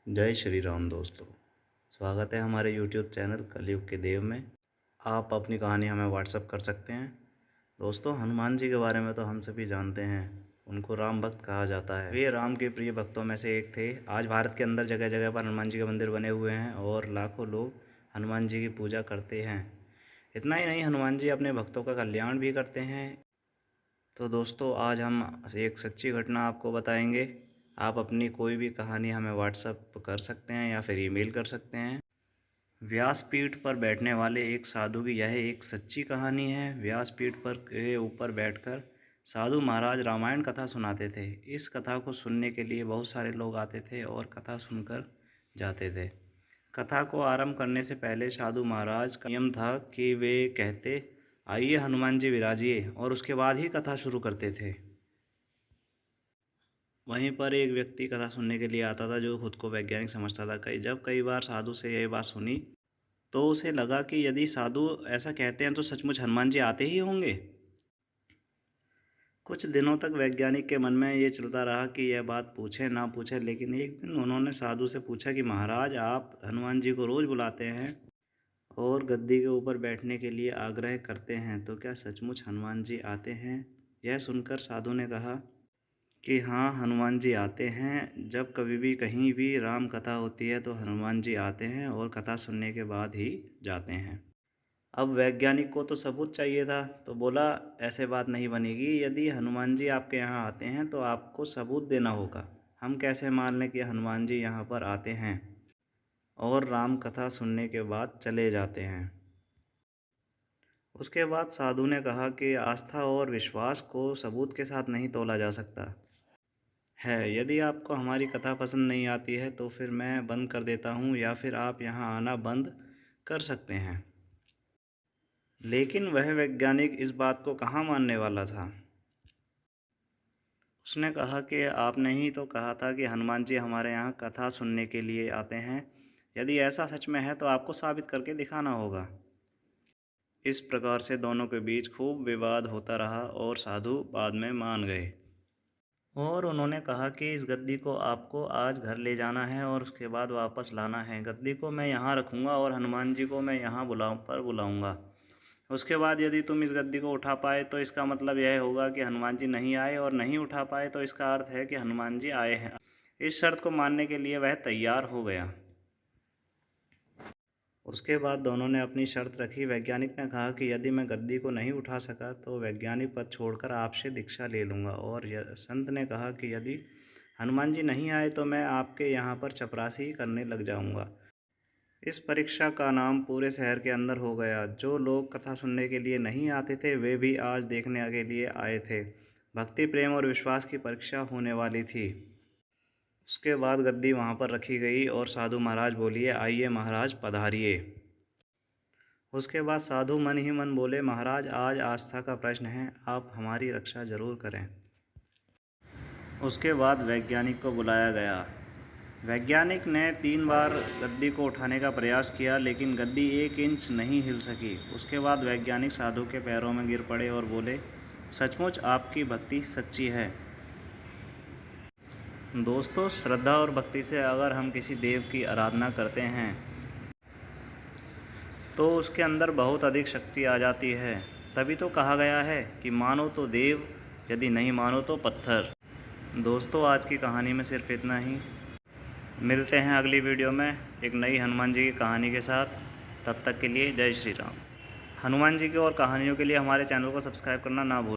जय श्री राम दोस्तों। स्वागत है हमारे YouTube चैनल कलयुग के देव में। आप अपनी कहानी हमें व्हाट्सअप कर सकते हैं। दोस्तों, हनुमान जी के बारे में तो हम सभी जानते हैं। उनको राम भक्त कहा जाता है। वे राम के प्रिय भक्तों में से एक थे। आज भारत के अंदर जगह जगह पर हनुमान जी के मंदिर बने हुए हैं और लाखों लोग हनुमान जी की पूजा करते हैं। इतना ही नहीं, हनुमान जी अपने भक्तों का कल्याण भी करते हैं। तो दोस्तों, आज हम एक सच्ची घटना आपको बताएंगे। आप अपनी कोई भी कहानी हमें व्हाट्सएप कर सकते हैं या फिर ईमेल कर सकते हैं। व्यासपीठ पर बैठने वाले एक साधु की यह एक सच्ची कहानी है। व्यासपीठ पर के ऊपर बैठकर साधु महाराज रामायण कथा सुनाते थे। इस कथा को सुनने के लिए बहुत सारे लोग आते थे और कथा सुनकर जाते थे। कथा को आरंभ करने से पहले साधु महाराज का नियम था कि वे कहते, आइए हनुमान जी विराजिए, और उसके बाद ही कथा शुरू करते थे। वहीं पर एक व्यक्ति कथा सुनने के लिए आता था जो खुद को वैज्ञानिक समझता था। कई बार साधु से यह बात सुनी तो उसे लगा कि यदि साधु ऐसा कहते हैं तो सचमुच हनुमान जी आते ही होंगे। कुछ दिनों तक वैज्ञानिक के मन में ये चलता रहा कि यह बात पूछे ना पूछे, लेकिन एक दिन उन्होंने साधु से पूछा कि महाराज, आप हनुमान जी को रोज़ बुलाते हैं और गद्दी के ऊपर बैठने के लिए आग्रह करते हैं, तो क्या सचमुच हनुमान जी आते हैं? यह सुनकर साधु ने कहा कि हाँ, हनुमान जी आते हैं। जब कभी भी कहीं भी राम कथा होती है तो हनुमान जी आते हैं और कथा सुनने के बाद ही जाते हैं। अब वैज्ञानिक को तो सबूत चाहिए था, तो बोला, ऐसे बात नहीं बनेगी। यदि हनुमान जी आपके यहाँ आते हैं तो आपको सबूत देना होगा। हम कैसे मान लें कि हनुमान जी यहाँ पर आते हैं और राम कथा सुनने के बाद चले जाते हैं? उसके बाद साधु ने कहा कि आस्था और विश्वास को सबूत के साथ नहीं तोला जा सकता है। यदि आपको हमारी कथा पसंद नहीं आती है तो फिर मैं बंद कर देता हूँ, या फिर आप यहाँ आना बंद कर सकते हैं। लेकिन वह वैज्ञानिक इस बात को कहाँ मानने वाला था। उसने कहा कि आपने ही तो कहा था कि हनुमान जी हमारे यहाँ कथा सुनने के लिए आते हैं। यदि ऐसा सच में है तो आपको साबित करके दिखाना होगा। इस प्रकार से दोनों के बीच खूब विवाद होता रहा और साधु बाद में मान गए और उन्होंने कहा कि इस गद्दी को आपको आज घर ले जाना है और उसके बाद वापस लाना है। गद्दी को मैं यहाँ रखूँगा और हनुमान जी को मैं यहाँ बुलाऊँगा। उसके बाद यदि तुम इस गद्दी को उठा पाए तो इसका मतलब यह होगा कि हनुमान जी नहीं आए, और नहीं उठा पाए तो इसका अर्थ है कि हनुमान जी आए हैं। इस शर्त को मानने के लिए वह तैयार हो गया। उसके बाद दोनों ने अपनी शर्त रखी। वैज्ञानिक ने कहा कि यदि मैं गद्दी को नहीं उठा सका तो वैज्ञानिक पद छोड़कर आपसे दीक्षा ले लूँगा, और संत ने कहा कि यदि हनुमान जी नहीं आए तो मैं आपके यहाँ पर चपरासी करने लग जाऊँगा। इस परीक्षा का नाम पूरे शहर के अंदर हो गया। जो लोग कथा सुनने के लिए नहीं आते थे वे भी आज देखने के लिए आए थे। भक्ति, प्रेम और विश्वास की परीक्षा होने वाली थी। उसके बाद गद्दी वहाँ पर रखी गई और साधु महाराज बोलिए, आइए महाराज पधारिए। उसके बाद साधु मन ही मन बोले, महाराज आज आस्था का प्रश्न है, आप हमारी रक्षा जरूर करें। उसके बाद वैज्ञानिक को बुलाया गया। वैज्ञानिक ने 3 बार गद्दी को उठाने का प्रयास किया, लेकिन गद्दी 1 इंच नहीं हिल सकी। उसके बाद वैज्ञानिक साधु के पैरों में गिर पड़े और बोले, सचमुच आपकी भक्ति सच्ची है। दोस्तों, श्रद्धा और भक्ति से अगर हम किसी देव की आराधना करते हैं तो उसके अंदर बहुत अधिक शक्ति आ जाती है। तभी तो कहा गया है कि मानो तो देव, यदि नहीं मानो तो पत्थर। दोस्तों, आज की कहानी में सिर्फ इतना ही। मिलते हैं अगली वीडियो में एक नई हनुमान जी की कहानी के साथ। तब तक के लिए जय श्री राम। हनुमान जी की और कहानियों के लिए हमारे चैनल को सब्सक्राइब करना ना भूलें।